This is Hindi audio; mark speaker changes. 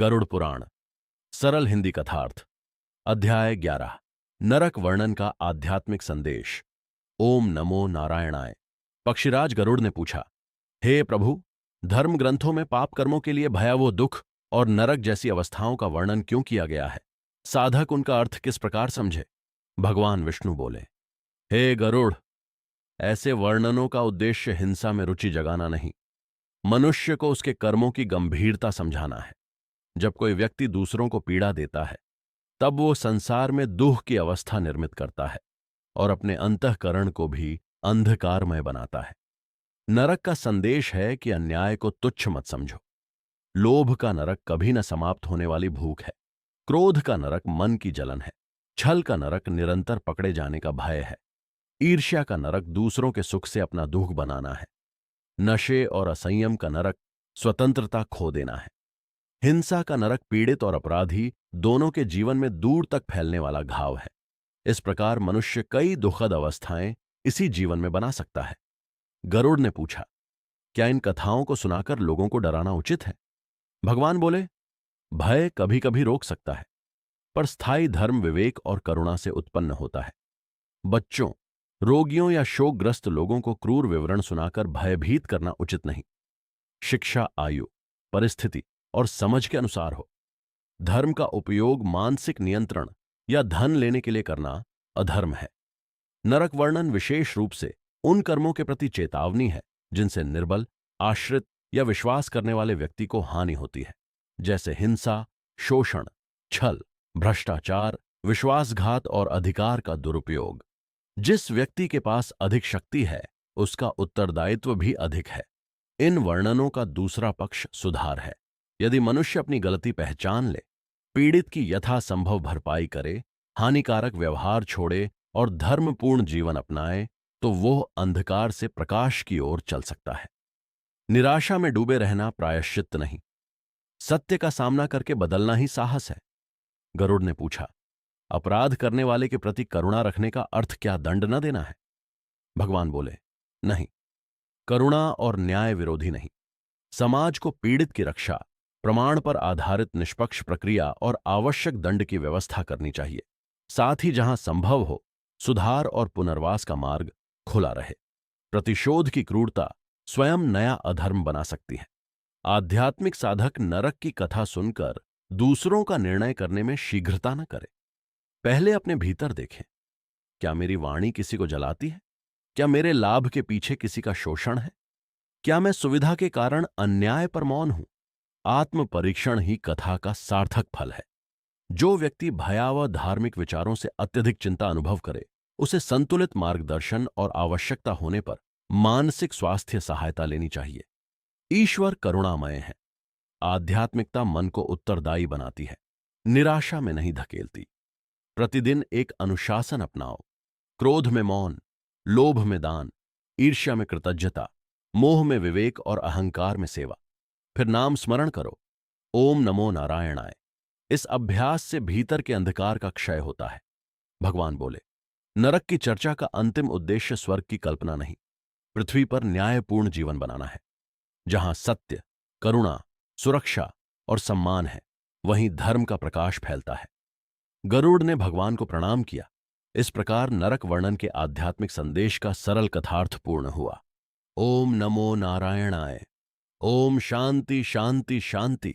Speaker 1: गरुड़ पुराण सरल हिंदी कथार्थ अध्याय 11 नरक वर्णन का आध्यात्मिक संदेश। ओम नमो नारायणाय। पक्षीराज गरुड़ ने पूछा, हे प्रभु, धर्म ग्रंथों में पाप कर्मों के लिए भयावह दुख और नरक जैसी अवस्थाओं का वर्णन क्यों किया गया है? साधक उनका अर्थ किस प्रकार समझे? भगवान विष्णु बोले, हे गरुड़, ऐसे वर्णनों का उद्देश्य हिंसा में रुचि जगाना नहीं, मनुष्य को उसके कर्मों की गंभीरता समझाना है। जब कोई व्यक्ति दूसरों को पीड़ा देता है, तब वो संसार में दुख की अवस्था निर्मित करता है और अपने अंतःकरण को भी अंधकारमय बनाता है। नरक का संदेश है कि अन्याय को तुच्छ मत समझो। लोभ का नरक कभी न समाप्त होने वाली भूख है। क्रोध का नरक मन की जलन है। छल का नरक निरंतर पकड़े जाने का भय है। ईर्ष्या का नरक दूसरों के सुख से अपना दुख बनाना है। नशे और असंयम का नरक स्वतंत्रता खो देना है। हिंसा का नरक पीड़ित और अपराधी दोनों के जीवन में दूर तक फैलने वाला घाव है। इस प्रकार मनुष्य कई दुखद अवस्थाएं इसी जीवन में बना सकता है। गरुड़ ने पूछा, क्या इन कथाओं को सुनाकर लोगों को डराना उचित है? भगवान बोले, भय कभी कभी रोक सकता है, पर स्थायी धर्म विवेक और करुणा से उत्पन्न होता है। बच्चों, रोगियों या शोकग्रस्त लोगों को क्रूर विवरण सुनाकर भयभीत करना उचित नहीं। शिक्षा आयु, परिस्थिति और समझ के अनुसार हो। धर्म का उपयोग मानसिक नियंत्रण या धन लेने के लिए करना अधर्म है। नरक वर्णन विशेष रूप से उन कर्मों के प्रति चेतावनी है जिनसे निर्बल, आश्रित या विश्वास करने वाले व्यक्ति को हानि होती है, जैसे हिंसा, शोषण, छल, भ्रष्टाचार, विश्वासघात और अधिकार का दुरुपयोग। जिस व्यक्ति के पास अधिक शक्ति है, उसका उत्तरदायित्व भी अधिक है। इन वर्णनों का दूसरा पक्ष सुधार है। यदि मनुष्य अपनी गलती पहचान ले, पीड़ित की यथासंभव भरपाई करे, हानिकारक व्यवहार छोड़े और धर्मपूर्ण जीवन अपनाए, तो वह अंधकार से प्रकाश की ओर चल सकता है। निराशा में डूबे रहना प्रायश्चित नहीं, सत्य का सामना करके बदलना ही साहस है। गरुड़ ने पूछा, अपराध करने वाले के प्रति करुणा रखने का अर्थ क्या दंड न देना है? भगवान बोले, नहीं, करुणा और न्याय विरोधी नहीं। समाज को पीड़ित की रक्षा, प्रमाण पर आधारित निष्पक्ष प्रक्रिया और आवश्यक दंड की व्यवस्था करनी चाहिए। साथ ही जहां संभव हो, सुधार और पुनर्वास का मार्ग खुला रहे। प्रतिशोध की क्रूरता स्वयं नया अधर्म बना सकती है। आध्यात्मिक साधक नरक की कथा सुनकर दूसरों का निर्णय करने में शीघ्रता न करे। पहले अपने भीतर देखें, क्या मेरी वाणी किसी को जलाती है? क्या मेरे लाभ के पीछे किसी का शोषण है? क्या मैं सुविधा के कारण अन्याय पर मौन हूं? आत्म परीक्षण ही कथा का सार्थक फल है। जो व्यक्ति भयावह धार्मिक विचारों से अत्यधिक चिंता अनुभव करे, उसे संतुलित मार्गदर्शन और आवश्यकता होने पर मानसिक स्वास्थ्य सहायता लेनी चाहिए। ईश्वर करुणामय है। आध्यात्मिकता मन को उत्तरदायी बनाती है, निराशा में नहीं धकेलती। प्रतिदिन एक अनुशासन अपनाओ। क्रोध में मौन, लोभ में दान, ईर्ष्या में कृतज्ञता, मोह में विवेक और अहंकार में सेवा। फिर नाम स्मरण करो, ओम नमो नारायणाय। इस अभ्यास से भीतर के अंधकार का क्षय होता है। भगवान बोले, नरक की चर्चा का अंतिम उद्देश्य स्वर्ग की कल्पना नहीं, पृथ्वी पर न्यायपूर्ण जीवन बनाना है। जहां सत्य, करुणा, सुरक्षा और सम्मान है, वहीं धर्म का प्रकाश फैलता है। गरुड़ ने भगवान को प्रणाम किया। इस प्रकार नरक वर्णन के आध्यात्मिक संदेश का सरल कथार्थ पूर्ण हुआ। ओम नमो नारायणाय। ओम शांति शांति शांति।